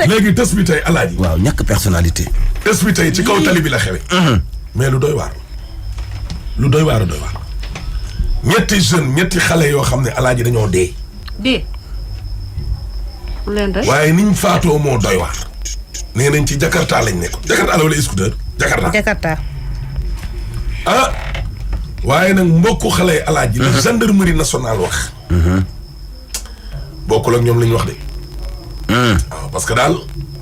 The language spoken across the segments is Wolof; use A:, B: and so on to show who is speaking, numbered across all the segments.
A: léegi tës bi tey alaaji.
B: waaw ñàkk personnalité.
A: tës bi tey ci kaw tali bi la xewe mais lu doy waar. lu doy waar doy waar. ñetti xale yoo xam ne alaaji dañoo dee. waaye niñ faatoo moo doy waar. nee nañ ci Jakarta lañ nekk. Jakarta la wala scooter. Jakarta. ah. waaye nag mbokku xale yi alaaji. la gendarmerie nationale wax. bokkul ak ñoom lañ wax de. waaw parce que daal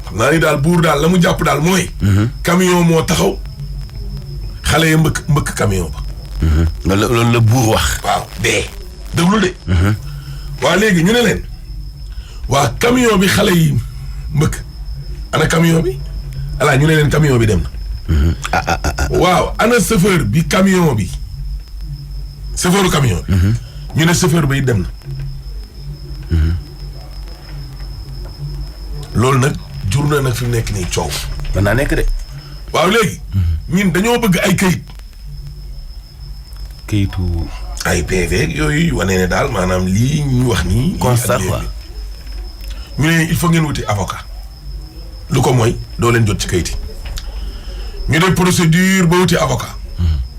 A: xam naa ni daal buur daal la mu jàpp daal mooy. camion moo taxaw xale ya mbëkk camion ba.
B: loolu la buur wax.
A: waaw dee. déglu de. waa léegi ñu ne leen. waa camion bi xale yi mbëkk. ana camion bi. alaa ñu ne leen camion bi dem na. waaw ana chauffeur bi camion bi. chauffeuru camion bi. ñu ne chauffeur ba it dem na. loolu nag jur na nag fi mu nekk nii coow.
B: mën naa nekk de.
A: waaw léegi. ñun dañoo bëgg ay këyit.
B: këyitu.
A: ay PV yooyu wane ne daal maanaam lii ñu wax nii.
B: constat quoi.
A: ñu ne il faut ngeen wuti avocat. lu ko mooy doo leen jot ci këyit yi. ñu def procédure ba wuti avocat.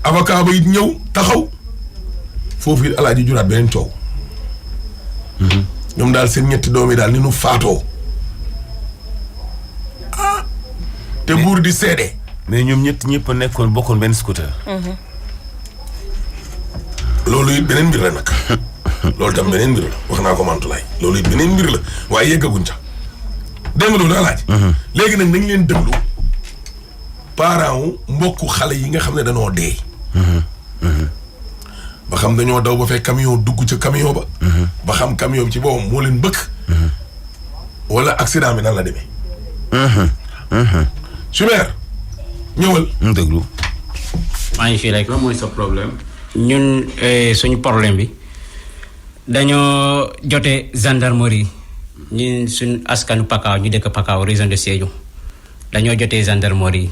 A: avocat ba it ñëw taxaw. foofu it alaaji juraat beneen coow. ñoom daal seen ñetti doom yi daal ni nu faatoo. te buur di seede.
B: mais ñoom ñëpp nekkoon bokkoon benn scooter.
A: loolu it beneen mbir la nag. loolu tam beneen mbir la wax naa ko Mantulaay. loolu it beneen mbir la waaye yeggaguñ ca. dégg nga loolu alaaji. léegi nag nañ leen déglu parents wu mbokku xale yi nga xam ne dañoo dee. ba xam dañoo daw ba fekk camion dugg ca camion ba. ba xam camion bi ci boppam moo leen bëkk. wala accident bi nan la demee. Super ñëwal.
B: déglu.
C: maa ngi fii rek. lan mooy sa problème. ñun suñu problème bi dañoo jotee gendarmerie ñun suñu askanu Pakao ñu dëkk Pakao région de Sédhiou dañoo jotee gendarmerie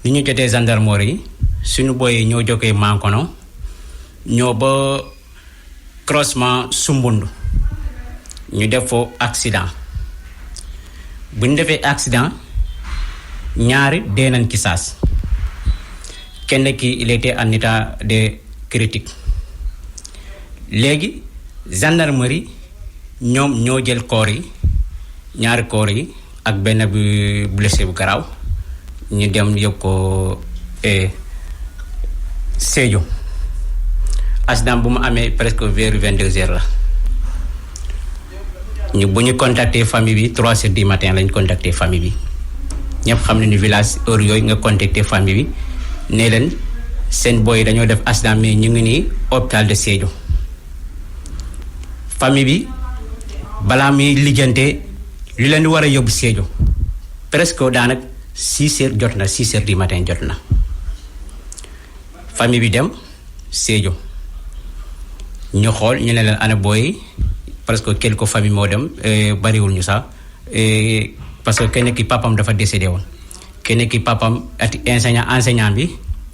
C: yi ñu jotee gendarmerie yi suñu boy yi ñoo jógee Mankono ñoo ba croisement Sumbundu ñu def foo accident bu ñu defee accident ñaari dee nañ ci saas kenn ki il était en état de critique léegi gendarmerie ñoom ñoo jël corps yi ñaari corps yi ak benn bu blessé bu garaaw ñu dem yóbbu ko Sédhiou accident bu mu amee presque vers 22h la ñu bu ñu contacter famille bi 3h du matin lañ contacter famille bi ñëpp xam ne ni village heure yooyu nga contacter famille bi ne leen seen boy dañoo def accident mais ñu ngi nii hôpital de Sédhiou famille bi balaa muy lijjante li leen war a yóbbu Sédhiou presque daanaka 6h jot na 6h du matin jot na famille bi dem Sédhiou ñu xool ñu ne leen ana booy presque quelques famille moo dem bariwul ñu sax parce que kenn ki papam dafa décédé woon kenn ki papam enseignant bi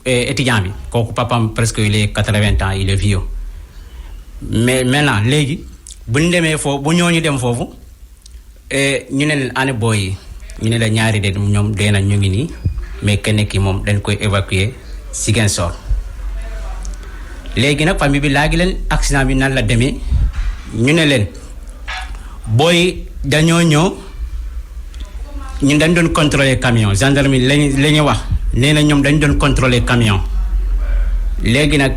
C: étudiant bi kooku papam presque il est 80 ans il est vieux mais maintenant léegi bu ñu demee foofu bu ñooñu dem foofu ñu ne leen ana booy yi ñu ne la ñaari de ñoom dee na ñu ngi nii mais kenn ki moom dañ koy évacuer Ziguinchor léegi nag famille bi laagi leen accident bi nan la demee ñu ne leen booy dañoo ñëw ñun dañ doon contrôler camion gendarmerie la ñu wax nee na ñoom dañ doon contrôler camion léegi nag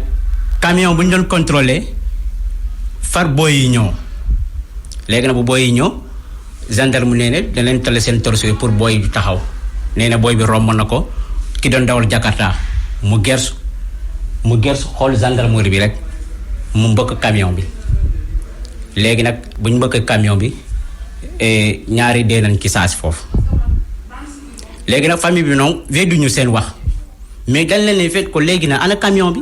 C: camion bu ñu doon contrôler far booy yi ñëw léegi nag bu booy yi ñëw gendarme nee na da leen tale seen torse pour booy bi taxaw nee na booy bi romb na ko ki doon dawal Jakarta mu gersu xool gendarmerie bi rek mu mbëkk camion bi léegi nag bu ñu mbëkk camion bi ñaari dee nañ ci saasi foofu léegi nag famille bi noonu wedduñu seen wax mais dañ leen ne fekk ko léegi nag ana camion bi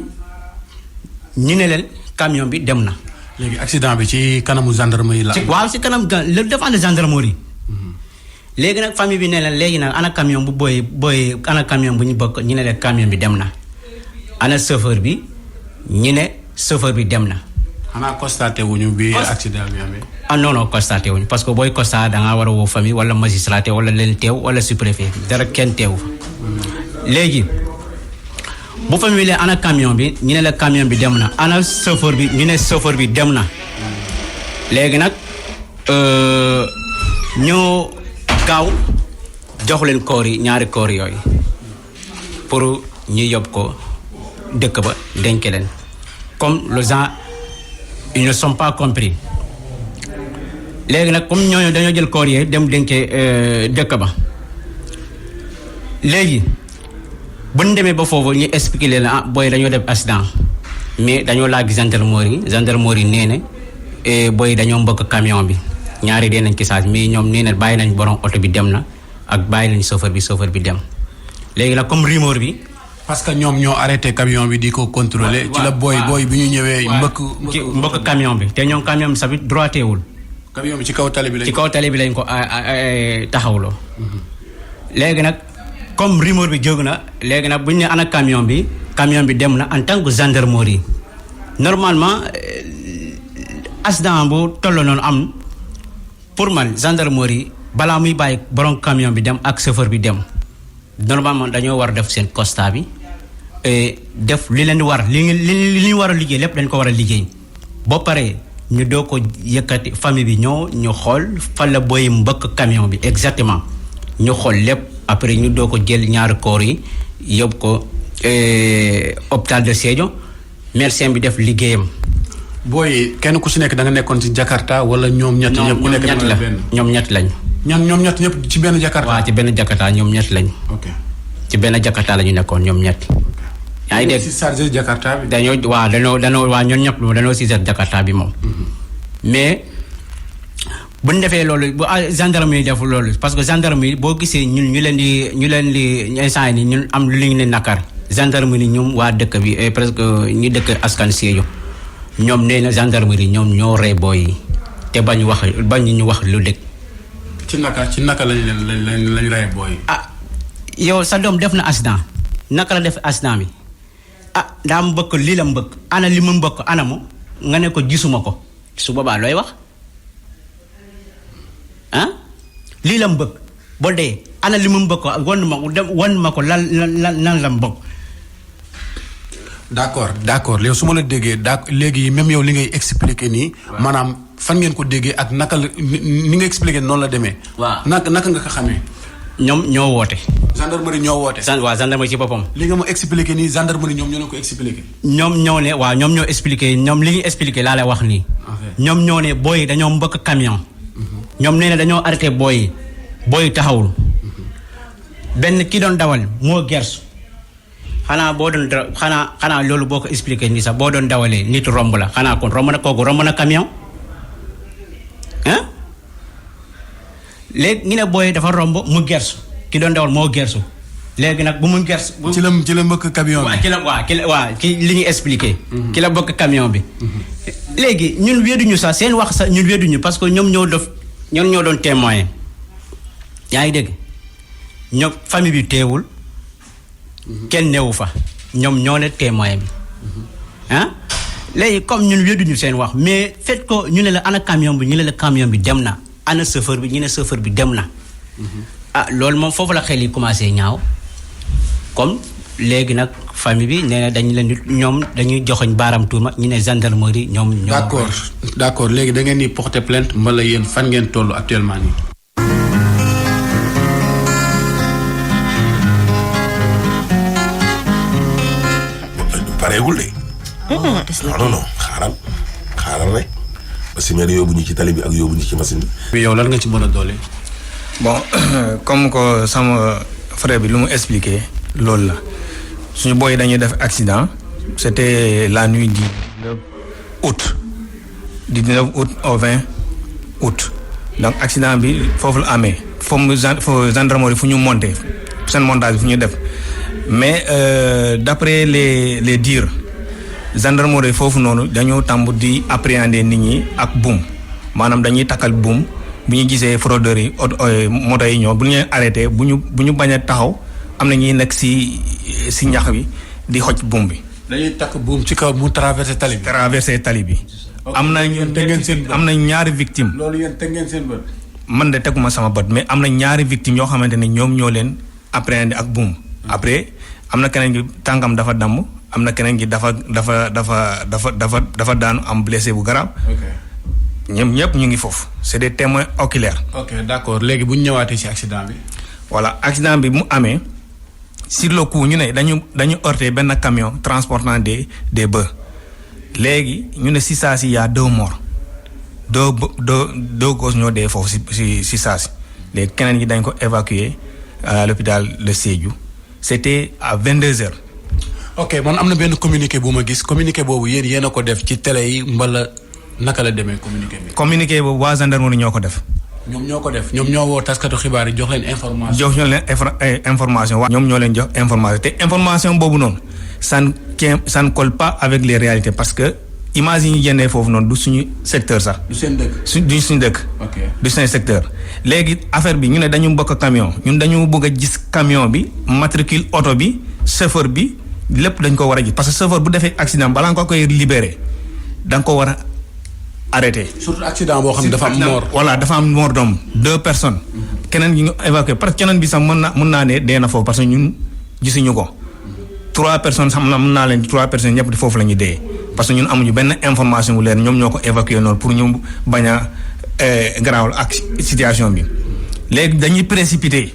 C: ñu ne leen camion bi dem na.
D: léegi accident bi ci kanamu gendarmerie la.
C: waaw ci kanam le devant de gendarmerie. léegi nag famille bi ne leen léegi nag ana camion bu booy ana camion bu ñu bokk ñu ne leen camion bi dem na. ana chauffeur bi ñu ne chauffeur bi dem na
D: xanaa constaté wuñu bi accident bi amee.
C: ah non constaté wuñu parce que booy constaté da ngaa war a woo famille wala magistrat wala leen teew wala sous-préfet dara kenn teew fa. léegi bu famille leen ana camion bi ñu ne la camion bi dem na ana chauffeur bi ñu ne chauffeur bi dem na léegi nag ñoo gaaw jox leen koor yi ñaari koor yooyu pour ñu yóbbu ko dëkk ba denc leen comme les gens ils ne sont pas compris léegi nag comme ñooñu dañoo jël koor yi dem dencee dëkk ba léegi bu ñu demee ba foofu ñu expliqué leen booy dañoo def accident mais dañoo laaj gendarmerie nee na booy dañoo mbëkk camion bi ñaari dee nañ ci saag mais ñoom nee na bàyyi nañ borom oto bi dem na ak bàyyi nañ chauffeur bi dem léegi nag comme rumeur bi.
D: parce que ñoom ñoo arrêté camion bi di ko contrôler. ci la booy bi ñu ñëwee.
C: mbëkk camion bi te ñoom camion bi sabit droitéwul.
D: camion bi ci kaw tali bi
C: lañ ko taxawloo. léegi nag comme rumeur bi jóg na léegi nag bu ñu ne ana camion bi dem na en tant que gendarmerie normalement accident bu toll noonu am pour man gendarmerie balaa muy bàyyi borom camion bi dem ak chauffeur bi dem normalement dañoo war a def seen constat bi def li leen war li ñu war a liggéey lépp dañ ko war a liggéey boo paree ñu doo ko yëkkati famille bi ñu xool fan la booy mbëkk camion bi exactement ñu xool lépp après ñu doo ko jël ñaari koor yi yóbbu ko hôpital de Sédhiou médecin bi def liggéeyam.
D: booy kenn ku si nekk da nga nekkoon ci Jakarta wala ñoom ñett ñëpp ku nekk
C: la ñoom ñett lañ.
D: ñoom ñett ñëpp ci benn Jakarta.
C: waaw ci benn Jakarta ñoom ñett lañ.
D: ok
C: ci benn Jakarta la ñu nekkoon ñoom ñett. yaa ngi dégg
D: si chargé Jakarta bi.
C: dañoo ñoom ñëpp dañoo si Jakarta bi moom. mais bu ñu defee loolu bu gendarmerie def loolu parce que gendarmerie boo gisee ñun ñu leen di instant yi ñun am lu ñu leen nakar gendarmerie ñoom waa dëkk bi presque ñu dëkk askan Sédhiou ñoom nee na gendarmerie ñoom ñoo rey booy yi te bañ ñu wax lu dëgg.
D: ci naka lañ rey booy yi.
C: yow sa doom def na accident naka la def accident bi daa mbëkk lii la mbëkk ana li mu mbëkk anamu nga ne ko gisuma ko su boobaa looy wax lii la mbëkk boo dee ana li mu mbëkk wan ma ko lan la mbëkk.
D: d'accord léegi su ma la déggee léegi même yow li ngay expliquer nii. maanaam fan ngeen ko déggee ak naka la ni nga expliquer noonu la demee.
C: waaw
D: naka nga ko xamee.
C: ñoom ñoo woote.
D: gendarmerie ñoo woote.
C: waaw gendarmerie ci boppam.
D: li nga ma expliquer nii gendarmerie ñoom ñoo leen ko expliquer.
C: ñoom ñoo ne waaw ñoom ñoo expliquer ñoom li ñu expliquer laa lay wax nii. ñoom ñoo ne booy dañoo mbëkk camion. ñoom nee na dañoo arrêté booy taxawul. benn ki doon dawal moo gersu. xanaa loolu boo ko expliqué nii sax boo doon dawalee nit romb la xanaa kon romb na camion léegi ñu ne booy dafa romb mu gersu ki doon dawal moo gersu léegi nag bu mu gersu.
D: ci la mbëkk camion bi.
C: ki li ñu expliqué. ki la mbëkk camion bi. léegi ñun wedduñu sax seen wax sax ñun wedduñu parce que ñoom ñoo doon témoin yaa ngi dégg ñoom famille bi teewul. kenn newu fa ñoom ñoo ne témoin bi léegi comme ñun wedduñu seen wax mais fait ko ñu ne la ana camion bi ñu ne la camion bi dem na ana chauffeur bi ñu ne chauffeur bi dem na loolu moom foofu la xel yi commencé ñaaw comme léegi nag famille bi nee na dañu leen di ñoom dañuy joxoñ baaram tuuma ñu ne gendarmerie ñoom
D: d'accord léegi da ngeen di porter plainte mbala yéen fan ngeen toll actuellement nii.
A: pareegul de. non xaaral rek parce que yóbbu ñu ci tali bi ak yóbbu ñu ci machine bi.
D: yow lan nga ci mën a doole.
E: bon comme que sama frère bi lu mu expliqué loolu la suñu booy dañuy def accident c'était la nuit du 19 août du 19 août au 20 août donc accident bi foofu la amee foofu gendarmerie fu ñu monté seen montage fu ñu def. mais d'après les dires gendarmerie foofu noonu dañoo tàmb di appréhender nit ñi ak buum maanaam dañuy takkal buum bu ñu gisee fraudeurs yi moto yi ñëw bu ñu leen arrêté bu ñu bañ a taxaw am na ñuy nekk si ñax bi di xoj buum bi
D: dañuy takk buum ci kaw mu traversé tali bi.
E: traversé tali bi. am na ñaari victime.
D: loolu yéen teg ngeen seen bët.
E: man de teguma sama bët mais am na ñaari victimes yoo xamante ne ñoom ñoo leen appréhendé ak buum. après am na keneen gi tànkam dafa damm am na keneen gi dafa daanu am blessé bu grave. ñoom ñëpp ñu ngi foofu c'est des témoins oculaires.
D: ok d'accord léegi bu ñu ñëwaatee ci accident bi.
E: voilà accident bi mu amee sur le coup ñu ne dañu heurté benn camion transportant des bœufs léegi ñu ne si saa si y a 2 morts deux gosses ñoo dee foofu si saa si léegi keneen gi dañ ko évacuer à l'hôpital de Sédhiou c'était à 22h.
D: ok man am na benn communiqué bu ma gis communiqué boobu yéen a ko def ci télé yi mbala naka la demee communiqué bi.
E: communiqué boobu waa gendarmerie ñoo ko def.
D: ñoom ñoo woo taskatu xibaar yi jox leen information.
E: jox leen information waa ñoom ñoo leen jox information te information boobu noonu ça ne colle pas avec les réalités parce que image yi ñu jëndee foofu noonu du suñu secteur sax.
D: du seen dëkk.
E: du suñu dëkk.
D: ok
E: du suñu secteur. léegi affaire bi ñu ne dañu bokk camion ñun dañu bëgg a gis camion bi matricule oto bi chauffeur bi lépp dañ ko war a gis parce que chauffeur bu defee accident balaa nga koy libérer da nga ko war a arrêté.
D: surtout accident boo xam ne dafa am mort.
E: voilà dafa am mort d'homme 2 personnes. keneen gi ñu évacué parce que keneen bi sax mën naa ne dee na foofu parce que ñun gisuñu ko. 3 personnes xam na mën naa leen 3 personnes ñëpp di foofu la ñu dee. parce que ñun amuñu benn information bu leer ñoom ñoo ko évacué noonu pour ñu bañ a garaawal ak situation bi. léegi dañuy précipité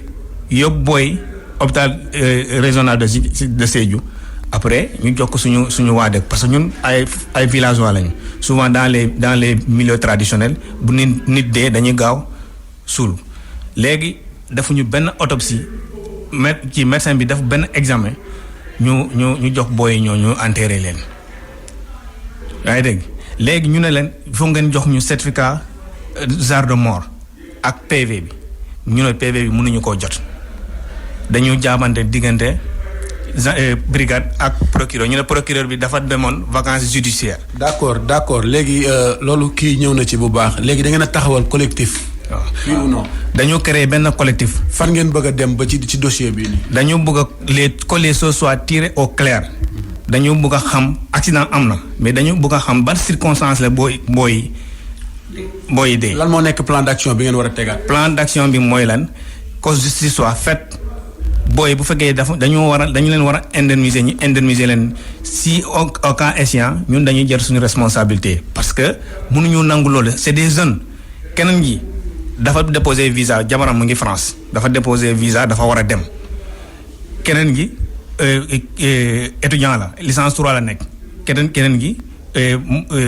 E: yóbbu booy hôpital régional de Sédhiou. après ñu jox ko suñu waa dëkk parce que ñun ay villageois lañu souvent dans les milieux traditionnels bu nit dee dañuy gaaw suul léegi defuñu benn autopsie ci médecin bi def benn examen ñu jox booy ñoo ñu enterré leen. yaa ngi dégg léegi ñu ne leen foog ngeen jox ñu certificat genre de mort ak PV bi ñu ne PV bi mënuñu koo jot dañu jaabante diggante. brigade ak procureur ñu ne procureur bi dafa demoon vacances judiciaires.
D: d'accord léegi loolu kii ñëw na ci bu baax léegi da ngeen a taxawal collectif.
E: waaw
D: oui ou non.
E: dañu créer benn collectif.
D: fan ngeen bëgg a dem ba ci dossier bii nii.
E: dañu bëgg a les choses soient tirées au clair. dañu bëgg a xam accident am na mais dañu bëgg a xam ban circonstance la booy dee.
D: lan moo nekk plan d'action bi ngeen war a tegaat.
E: plan d'action bi mooy lan que justice soit faite. booy bu fekkee dañu leen war a indemniser ñu indemniser leen si au cas échéant ñun dañuy jël suñu responsabilité parce que mënuñu nangu loolu c'est des jeunes keneen gi dafa déposer visa jabaram mu ngi France dafa déposer visa dafa war a dem keneen gi étudiant la licence 3 la nekk keneen gi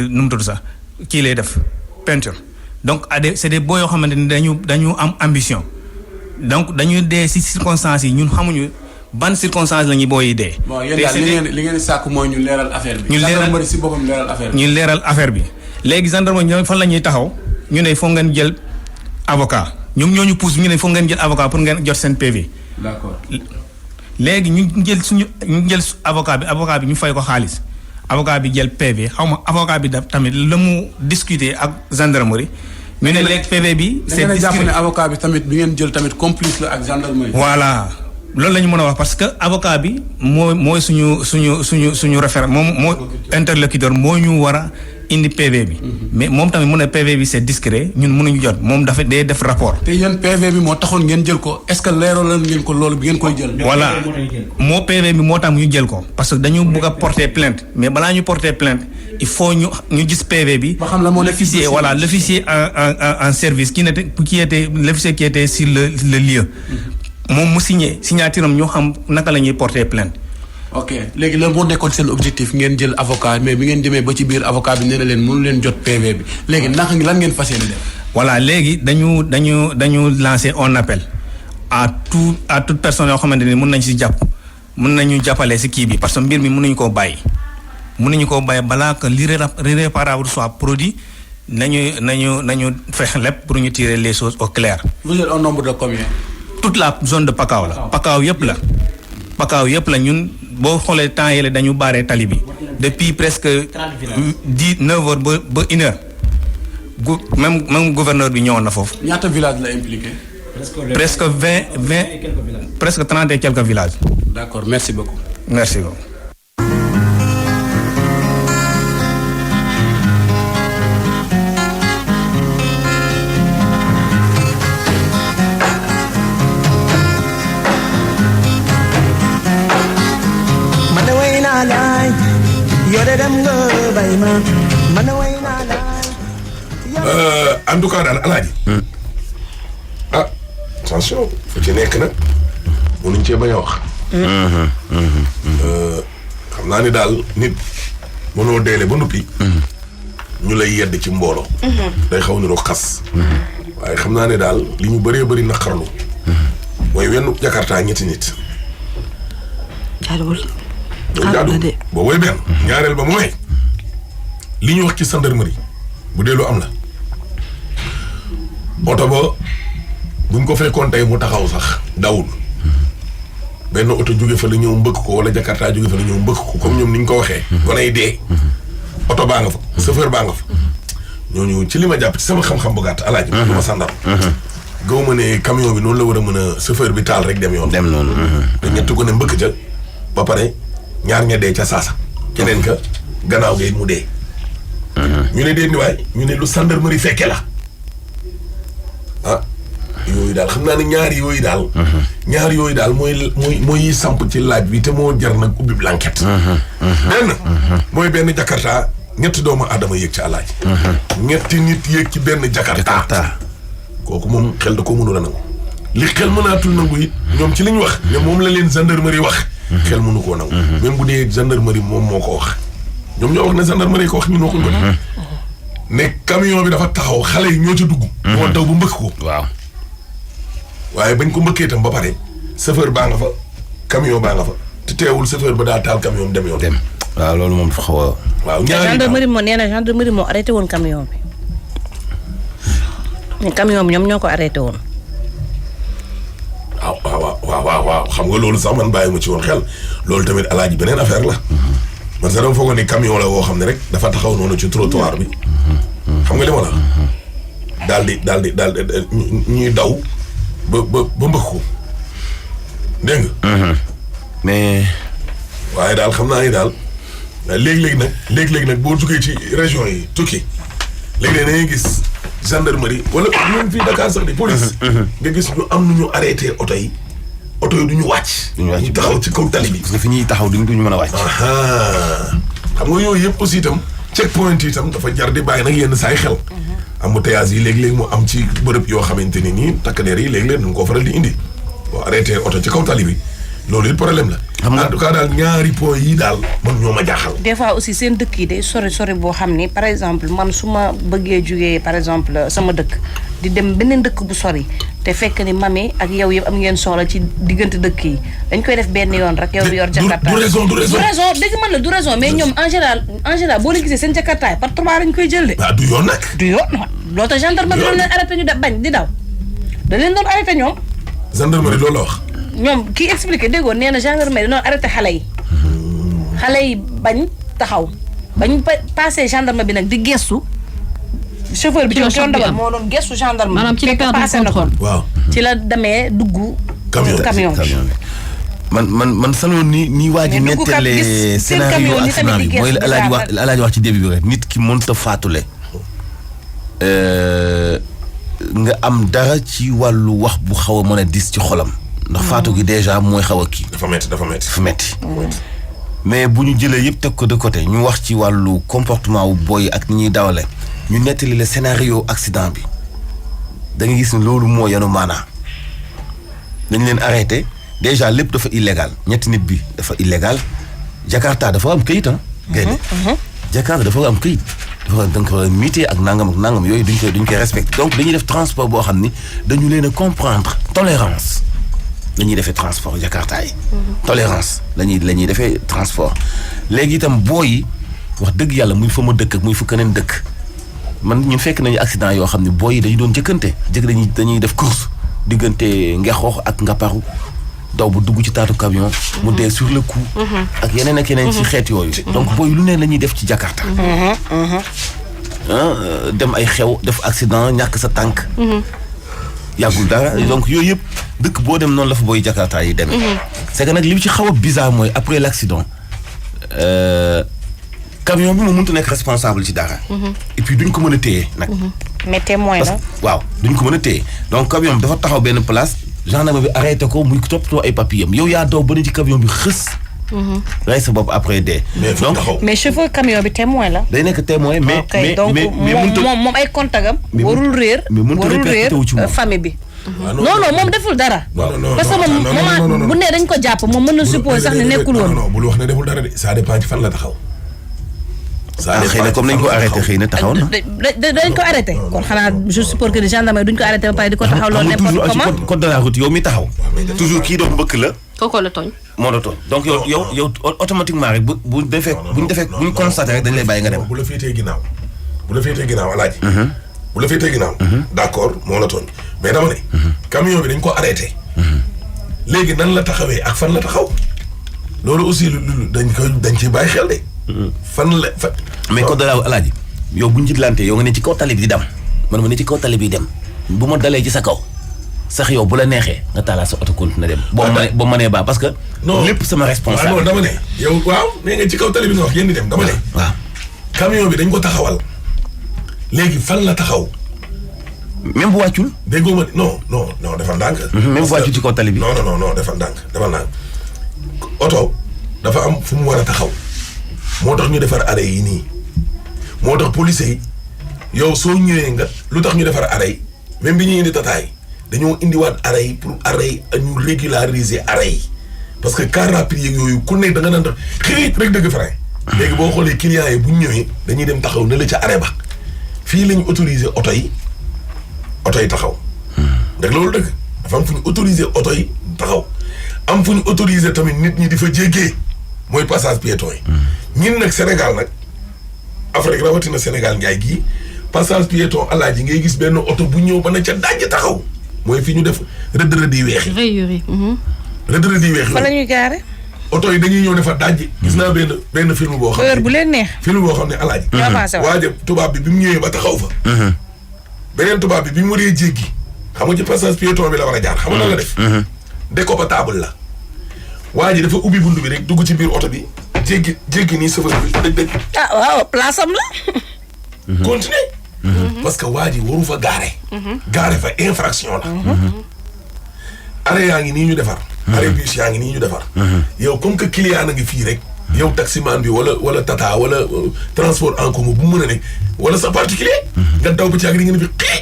E: nu mu tudd sax kii lay def peinture donc c'est des booy yoo xamante ni dañu am ambition. donc dañuy dee ci circonstances yi ñun xamuñu ban circonstance la ñuy booy dee.
D: bon yéen daal li ngeen sàkk mooy ñu leeral affaire bi. gendarmerie ci boppam leeral affaire bi.
E: ñu leeral affaire bi léegi gendarmerie fan la ñuy taxaw ñu ne foog ngeen jël avocat ñoom ñoo ñu pousse ñu ne foog ngeen jël avocat pour ngeen jot seen PV.
D: d'accord
E: léegi ñu jël avocat bi ñu fay ko xaalis avocat bi jël PV xaw ma avocat bi tamit la mu discuter ak gendarmerie. ñu ne léegi PV bi.
D: c'est discret jàpp ne avocat bi tamit bi ngeen jël tamit complice la ak gendarmerie.
E: voilà loolu la ñu mën a wax parce que avocat bi mooy suñu référent moom mooy interlocuteur moo ñu war a indi PV bi. mais moom tamit mu ne PV bi c'est discret ñun mënuñu jot moom dafa day def rapport.
D: te yéen PV bi moo taxoon ngeen jël ko est-ce que leeraloon ngeen ko loolu bi ngeen koy jël.
E: voilà moo PV bi moo tax ñu jël ko parce que dañu bëgg a porter plainte mais balaa ñu porter plainte. il faut ñu gis PV bi.
D: ba xam la moo
E: l'officier voilà l'officier en service qui était l'officier qui était sur le lieu. moom mu signature am ñoo xam naka la ñuy porter plainte.
D: ok léegi lan moo nekkoon seen objectif ngeen jël avocat mais bi ngeen demee ba ci biir avocat bi nee na leen mënu leen jot PV bi léegi naka lan ngeen fas yéene def.
E: voilà léegi dañu lancer un appel à toute personne yoo xamante ni mën nañ ci jàpp mën nañu jàppale ci kii bi parce que mbir mi mënuñu koo bàyyi. mënuñu koo bàyyi balaa que l'irréparable soit produit nañu fexe lépp pour ñu tirer les choses au clair.
D: vous êtes au nombre de combien.
E: toute la zone de Pakao la. Pakao yëpp la ñun boo xoolee temps yële dañu barré tali bi depuis presque 9 heures ba 1 heure même gouverneur bi ñëwoon na foofu.
D: ñaata village la impliqué.
E: presque 20 presque 30 et quelques villages.
D: d'accord merci beaucoup.
E: merci beaucoup.
F: yore dem nga bay ma man way naa la.
A: En tout cas daal alaaji. Attention fu ci nekk nag mënuñ cee bañ a wax. xam naa ni daal nit mënoo deele ba noppi. ñu lay yedd ci mbooloo. day xaw ni roo xas. waaye xam naa ne daal li ñu bëree bëri naqarlu. mooy wenn Jakarta ñetti nit.
G: jaaduwul.
A: jaaduwul boobu benn. ñaareel ba mooy li ñu wax ci gendarmerie bu dee lu am la. oto ba buñ ko fekkoon tey mu taxaw sax dawul. benn oto jóge fa la ñëw mbëkk ko wala Jakarta jóge fa la ñëw mbëkk ko comme ñoom ni ñu ko waxee. kon ay dee. oto baa nga fa. chauffeur baa nga fa. ñooñu ci li ma jàpp ci sama xam-xam bu gàtt alaaji. du ma sàndar. gaw ma ne camion bi noonu la war a mën a chauffeur bi taal rek dem yoon.
B: dem noonu.
A: te ñett ko ne mbëkk ca ba pare ñaar ña dee ca saasa. keneen ka gannaaw gi mu dee. ñu ne dee ni waay ñu ne lu gendarmerie fekke la. yooyu daal xam naa ne ñaar yooyu daal. ñaar yooyu daal mooy samp ci laaj bi te moo jar nag ubbi blanquette. benn mooy benn Jakarta ñetti doomu aadama yéeg ci alaaji. ñetti nit yéeg ci benn Jakarta. kooku moom xel da ko mënul a nangu. li xel mënaatul nangu it ñoom ci li ñu wax. ne moom la leen gendarmerie wax. xel mënu koo nangu. même bu dee gendarmerie moom moo ko wax. ñoom ñoo wax ne gendarmerie ko wax ñu waxuñ ko. ne camion bi dafa taxaw xale yi ñoo ci dugg. moo daw bu mbëkk ko.
B: waaw.
A: waaye bañ ko mbëkkee itam ba pare chauffeur baa nga fa camion baa nga fa te teewul chauffeur ba daa taal camion dem yoon.
B: dem waaw loolu moom dafa xaw a.
A: waaw ñaari
G: gendarmerie moo nee na gendarmerie moo arrêté woon camion bi. mais camion bi ñoom ñoo ko arrêté woon.
A: waaw xam nga loolu sax man bàyyi ma ci woon xel loolu tamit alaaji beneen affaire la. man sax dama foogoon ni camion la woo xam ne rek dafa taxaw noonu ci trottoir bi. xam nga li ma la. daal di ñuy daw. ba mbëkk ko dégg nga.
B: mais.
A: waaye daal xam naa ni daal léegi-léegi nag boo tukkee ci région yi tukki léegi-léeg da ngay gis gendarmerie wala même fii Dakar sax di police. nga gis ñu am nu ñu arrêté oto yi du ñu wàcc. ñu taxaw ci kaw tali bi.
B: parce que fi ñuy taxaw duñu mën a wàcc.
A: xam nga yooyu yëpp aussi itam check point yi itam dafa jar di bàyyi nag yenn saay xel. embouteillage yi léeg-léeg mu am ci bërëb yoo xamante ni nii takk der yi léeg-léeg dañ koo faral di indi boo arrêté oto ci kaw tali bi loolu it problème la. xam nga en tout cas daal ñaari point yi daal man ñoo ma jaaxal.
G: des fois aussi seen dëkk yi day sori boo xam ni par exemple man su ma bëggee jugee par exemple sama dëkk di dem beneen dëkk bu sori te fekk ni mami ak yow yëpp am ngeen soxla ci diggante dëkk yi dañ koy def benn yoon rek yow bi yor Jakarta.
A: du raison
G: dëgg man la du raison mais ñoom en général boo leen gisee seen Jakarta par 3 lañ koy jël de.
A: waaw du yoon nag.
G: du yoon loolu tax gendarmerie doon leen arrêté ñu bañ di daw da leen doon arrêté ñoom.
A: gendarmerie loolu la wax.
G: ñoom kii expliqué déggoo nee na gendarmerie doon arrêté xale yi bañ taxaw bañ passé gendarme bi nag di gestu. chauffeur bi ci doon dawal moo doon gestu gendarme.
H: maanaam ci la perte de contrôle.
A: waaw
G: ci la demee dugg. camion bi
B: man sanoon ni waa ji nettalee scénario accident bi mooy alaaji wax ci début bi rek nit ki mënta faatule nga am dara ci wàllu wax bu xaw a mën a dis ci xolam ndax faatu gi déjà mooy xaw a kii
A: dafa metti
B: mais bu ñu jëlee yëpp teg ko de côté ñu wax ci wàllu comportement wu booy ak ni ñuy dawale ñu nettali le scénario accident bi da nga gis ne loolu moo yanu maanaa dañ leen arrêté déjà lépp dafa illégal ñetti nit bi dafa illégal Jakarta dafa am këyit Jakarta dafa am këyit dafa donc mité ak nangam yooyu duñ koy respecté donc dañuy def transport boo xam ni dañu leen a comprendre tolérance la ñuy defee transport Jakarta yi tolérance la ñuy defee transport léegi itam boo yi wax dëgg yàlla muy fa ma dëkk ak muy fa keneen dëkk man ñun fekk nañu accident yoo xam ne boo yi dañu doon jëkkante dañuy def course diggante Ngexoox ak Ngaparu daw bu dugg ci taatu camion mu dee sur le coup ak yeneen ci xeet yooyu donc booy lu ne la ñuy def ci Jakarta dem ay xew def accident ñàkk sa tànk yàggul dara donc yooyu yëpp dëkk boo dem noonu la fa booy Jakarta yi demee c'est que nag li ci xaw a bizarre mooy après l'accident camion bi mu mënut a nekk responsable ci dara et puis duñ ko mën a téye nag
G: mais témoin la
B: waaw duñ ko mën a téye donc camion bi dafa taxaw benn place gendarme bi arrêté ko muy toppatoo ay papiers am yow yaa daw ba ne ci camion bi xës rey sa bopp après dee.
A: mais fu
B: donc
A: taxaw.
G: mais chauffeur camion bi témoin la.
B: day nekk témoin mais
G: ok donc moom ay contagam warul réer
B: ci moom.
G: famille bi.
A: Ah,
G: non moom deful dara.
A: non,
G: parce que moom moment bu nee dañ ko jàpp moom mën na supposé sax ne nekkul woon.
A: non bul wax ne deful dara de ça dépend ci fan la taxaw.
B: xëy na comme nañ ko arrêté xëy na taxaw na.
G: dañ ko arrêté kon xanaa je suppose que gendarmerie duñ ko arrêté ba pare di ko taxaw loolu n'importe comment.
B: toujours code de la route yow mi taxaw. toujours kii doon mbëkk la.
H: kooku la tooñ.
B: moo la tooñ donc yow automatiquement rek bu ñu constaté rek dañ lay bàyyi nga dem.
A: bu la féetee ginnaaw alaaji. bu la féetee ginnaaw. d'accord moo la tooñ mais dama ne. camion bi dañ ko arrêté. léegi nan la taxawee ak fan la taxaw. loolu aussi dañ ciy bàyyi xel de. fan.
B: mais code de la alaaji yow bu ñu jiitlante yow nga ne ci kaw tali bi di dem man ma ne ci kaw tali bi dem bu ma dalee ci sa kaw sax yow bu la neexee nga taalaat sa auto continue dem. boo mënee baax parce que.
A: non
B: lépp sama responsable.
A: non dama ne yow waaw nee nga ci kaw tali bi nga wax yéen di dem dama ne.
B: waaw
A: camion bi dañ ko taxawal. léegi fan la taxaw.
B: même bu wàccul.
A: déggoo ma non defal ndànk.
B: même bu wàccul ci kaw tali bi.
A: non defal ndànk. oto dafa am fu mu war a taxaw. moo tax ñu defar arrêt yi nii. moo tax police yi yow soo ñëwee nga lu tax ñu defar arrêt yi même bi ñuy indi tataay dañoo indiwaat arrêt yi pour arrêt yi ñu régulariser arrêt yi parce que car rapide yeeg yooyu ku nekk da nga naan tax xiit rek dëgg frein. léegi boo xoolee clients yi bu ñu ñëwee dañuy dem taxaw ne la ca arrêt ba fii la ñu autoriser oto yi taxaw. ndax loolu dëgg dafa am fu ñu autoriser oto yi taxaw am fu ñu autoriser tamit nit ñi di fa jéggee mooy passage piéton yi. ñun nag Sénégal nag Afrique rawatina Sénégal njaay gii passage piéton alaaji ngay gis benn oto bu ñëw ba na ca dajj taxaw mooy fi ñu def rëdd yi weex yi. rëdd yi weex yi.
G: fa la ñuy gaare.
A: oto yi dañuy ñëw ne fa dajj. gis naa benn film boo xam ne
G: heure bu leen neex.
A: film boo xam ne alaaji. waaja tubaab bi mu ñëwee ba taxaw fa. beneen tubaab bi mu waree jéggi xam nga ci passage piéton bi la war a jaar xam nga lan la def. décapotable la. waa ji dafa ubbi buntu bi rek dugg ci biir oto bi jéggi nii chauffeur bi dëgg.
G: ah waaw place am la.
A: continuer. parce que waa ji waru fa gaare. gaare fa infraction la. arrêt yaa ngi nii ñu defar. arrêt bus yaa ngi nii ñu defar. yow comme que client na ngi fii rek. yow taximan bi wala tata wala transport en commun bu mu mën a nekk wala sa particulier. nga daw ba ci ak di ngeen fi xii.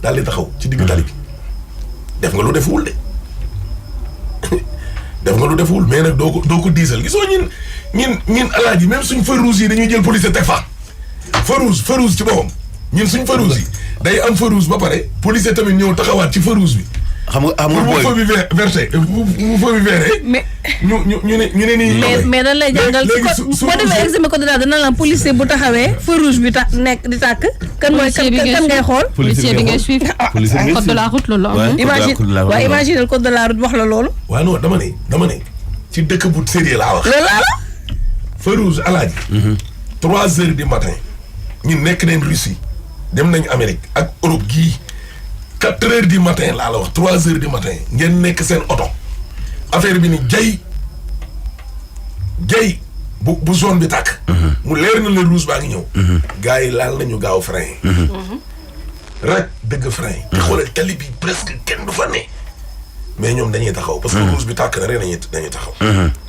A: daal di taxaw ci digg tali bi. def nga lu defuwul de. def nga lu defuwul mais nag doo ko diisal gisoo ñin alaaji même suñ feu rouge yi dañuy jël police teg fa. feu rouge ci boppam ñun suñ feu rouge yi day am feu rouge ba pare police tamit ñëw taxawaat ci feu rouge bi.
B: xam nga
A: booy feu bi verte bu feu bi verte.
G: mais
A: ñu ne nii.
G: mais dañ lay jàngal boo demee examen code de la dana la policier bu taxawee feu rouge bi nekk di tàkk. kan mooy kan ngay xool.
H: policier bi ngay suivre. code de la route loolu am.
G: imagine code de la route wax la loolu.
A: waaw non dama ne ci dëkk bu sérieux laa wax.
G: loolu laa la.
A: feu rouge alaaji. 3 heures du matin. ñun nekk nañ Russie dem nañ Amérique ak Europe gii 4 heures du matin laa la wax 3 heures du matin ngeen nekk seen oto affaire bi ni jay bu zone bi tàkk. mu leer na le rouge baa ngi ñëw. gars yi laal nañu gaaw frein. rek dëgg frein. te xoolal tali bi presque kenn du fa ne. mais ñoom dañuy taxaw. parce que rouge bi tàkk na rek dañuy taxaw.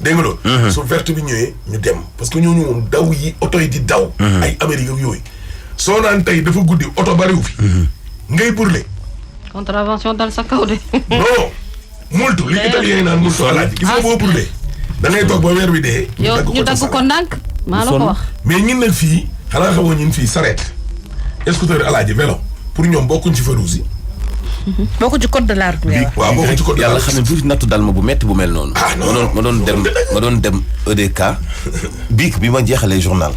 A: dégg nga loolu. su verte bi ñëwee ñu dem parce que ñooñu moom daw yi oto yi di daw. ay Amérique ak yooyu. soo naan tey dafa guddi oto bariwu fi. ngay burle.
H: contravention dal sa kaw de.
A: non multu li italien yi naan multu alaaji gis nga boo burle. da ngay toog ba weer wi dee.
H: ñu dagg ko ndànk maa la ko wax.
A: mais ñun nag fii xanaa xamoo ñun fii sareet scooter alaaji vélo pour ñoom bokkuñ ci feu rouge yi.
G: bokku ci code de la route.
A: waaw bokkuñ ci code de la route.
B: yàlla xam ne tuuti nattu dal ma bu metti bu mel noonu.
A: ah non
B: ma doon dem EDK. biig bi ma jeexalee journal.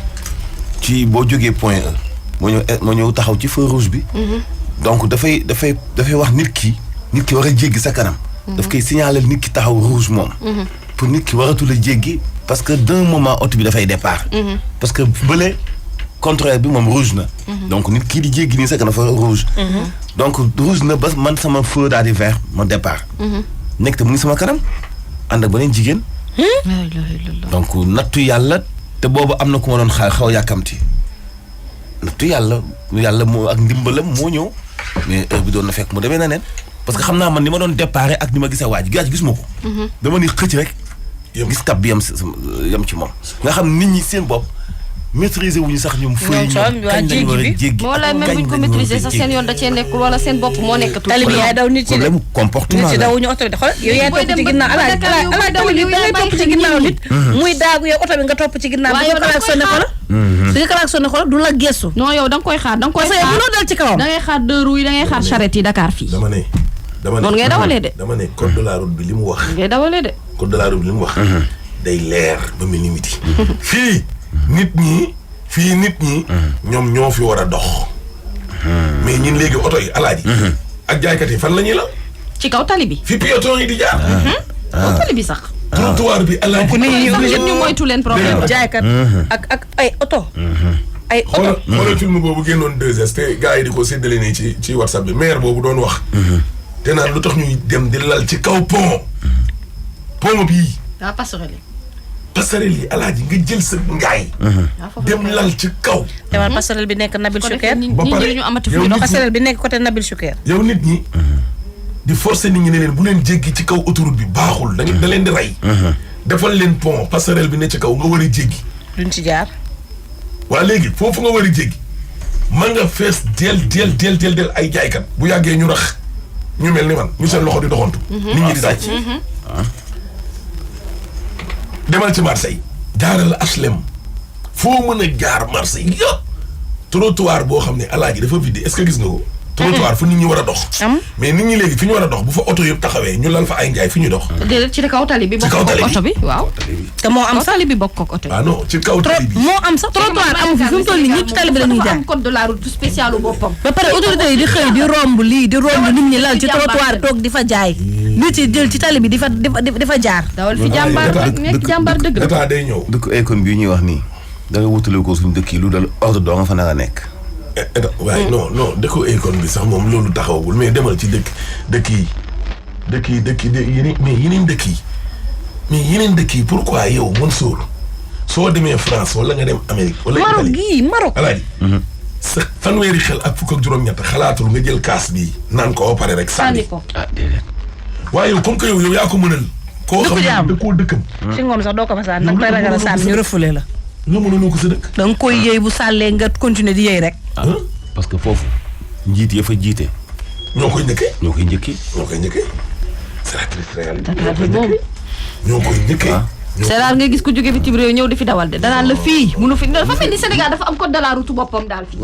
B: ci boo jógee point E. ma ñëw taxaw ci feu rouge bi. donc dafay wax nit ki war a jéggi sa kanam. daf koy signaler nit ki taxaw rouge moom. pour nit ki waratul a jéggi parce que d'un moment oto bi dafay départ. parce que bële contraire bi moom rouge na. donc nit kii di jéggi nii sa kanam dafa rouge. donc rouge na ba man sama feu daal di vert ma départ. nekk te mu ngi sama kanam ànd ak beneen jigéen. donc nattu yàlla te boobu am na ku ma doon xaw yàkkamti nattu yàlla moo ak ndimbalam moo ñëw mais heure bi doon na fekk mu demee na neen parce que xam naa man ni ma doon déparé ak ni ma gisee waaj gis ma ko. dama ni xëcc rek gis cap bi yam ci moom nga xam nit ñi seen bopp maîtriser wuñu sax ñoom fëy ñoom kañ lañu war a jéggi
H: moo lay même buñ ko maîtriser sax seen yoon da cee nekkul wala seen bopp moo nekk
G: tali bi yaay daw nit ci
B: problème comportement
G: nit ci dawuñu oto bi de xoolal yow yaay topp ci ginnaaw ala tali bi da ngay topp ci ginnaaw nit muy daagu yow oto bi nga topp ci ginnaaw bi nga klaxonné xoolal bi nga klaxonné xoolal du la gestu
H: non yow da nga koy xaar
G: parce que bu loo dal ci kawam
H: da ngay xaar deux roues yi da ngay xaar charrette yi Dakar fii noonu ngay dawalee de
A: dama ne code de la route bi li mu wax
H: ngay dawalee de
A: code de la route bi li mu wax day leer ba mel ni midi fii nit ñi ñoom ñoo fi war a dox mais ñun léegi oto yi alaaji ak jaaykat yi fan la ñuy la
H: ci kaw tali bi
A: fi piéton yi di jaar
H: kaw tali bi sax
A: trottoir bi alaaji
H: ñu moytu leen problème
G: jaaykat ak ay oto ay oto
A: xoolal film boobu génnoon 2S te gars yi di ko séddale nii ci WhatsApp bi maire boobu doon wax te naan lu tax ñuy dem di lal ci kaw pont bii passerelle yi alaaji nga jël sa ngaay dem lal ci kaw
G: demal passerelle bi nekk Nabil Choucair
A: ba pare
H: ñu amati fu ñu
G: passerelle bi nekk côté Nabil Choucair
A: yow nit ñi di forcer nit ñi ne leen bu leen jéggi ci kaw autoroute bi baaxul da leen di rey defal leen pont passerelle bi ne ci kaw nga war a jéggi
G: duñ ci jaar
A: waa léegi foofu nga war a jéggi man nga fees del ay jaaykat bu yàggee ñu rax ñu mel ni man ñu seen loxo di doxantu nit ñi di sàcc demal ci Marseille jaaral HLM foo mën a jaar Marseille yëpp trottoir boo xam ne alaaji dafa vide est-ce que gis nga ko trottoir fu nit ñi war a dox mais nit ñi léegi fi ñu war a dox bu fa oto yëpp taxawee ñu lal fa ay njaay fi ñu dox
H: déedéet ci kaw tali bi bokk ko oto bi waaw
G: te moo am sax
H: tali bi bokk ko oto bi
A: non ci kaw tali bi
G: moo am sax trottoir amu fi mu toll nii ñëpp ci tali bi la ñuy jaar
H: am code de la route spécial boppam
G: ba pare autorité yi di xëy di romb lii di romb nit ñi lal ci trottoir toog di fa jaay nit yi jël ci tali bi di fa jaar
H: dawal fi jàmbaar nekk jàmbaar dëgg la
A: état day ñëw
B: dëkk Akon bii ñuy wax nii da nga wutale ko suñu dëkk yi lu dal ordre doo nga fa nar a nekk
A: waaye non dëkku Akon bi sax moom loolu taxawagul mais demal ci dëkk yi mais yeneen dëkk yi pourquoi yow Mansour soo demee France wala nga dem Amérique wala
G: Maroc gii Maroc
A: alaaji sa fanweeri xel ak fukk ak juróom-ñett xalaatul nga jël kaas bi naan ko ba pare rek sànni
H: ko
B: déedéet
A: waaye yow comme que yow yaa ko mënal koo xam ne da koo dëkkam
G: si ngoom sax doo ko fa sànni nag koy ragal a sànni ñu refoulé la
A: nga mënaloo ko sa dëkk
G: da nga koy yëy bu sàllee nga continuer di yëy rek
B: parce que foofu njiit ya fa jiite
A: ñoo koy njëkkee c'est la triste réalité ñoo koy njëkkee
H: c'est rare nga gis ko jóge bitim réew ñëw di fi dawal de danaan la fii munu fi dafa mel ni Sénégal dafa am code de la route boppam daal fii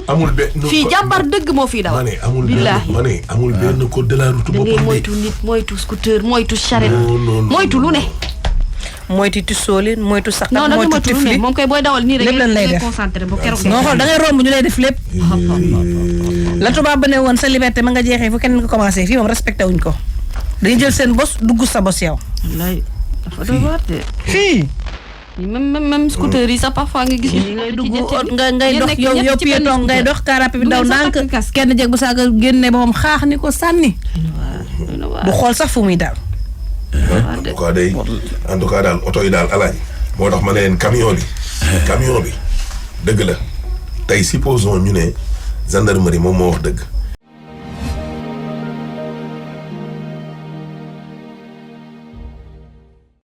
A: amul benn
H: fii jàmbar dëgg moo fii dawal
A: amul benn code de la route
H: da ngay
A: boppam
H: moytu nit moytu scooter moytu charrette moytu lu ne
G: moytu tissooli moytu sax
H: non
G: moytu
H: moytu lu ne
G: tifli
H: moom koy booy dawal nii rek
G: lépp lañ lay def
H: concentré ba keroog
G: nga xool da ngay romb ñu lay def lépp la tubaab ba ne woon sa liberté ma nga jeexee fu kenn nga commencé fii moom respecté wuñ ko dañuy jël seen bos dugg sa bos yow
H: wallaay dafa doy waar de
G: fii
H: même scooter yi sax parfois nga gis
G: ngay dugg ngay dox yow piéton ngay dox car rapide bi daw ndànk kenn jeg bu saaga génne ba moom xaax ni ko sànni du xool sax fu muy daal
A: en tout cas daal oto yi daal alaaji moo tax ma ne leen camion bi dëgg la tey supposons ñu ne gendarmerie moom moo wax dëgg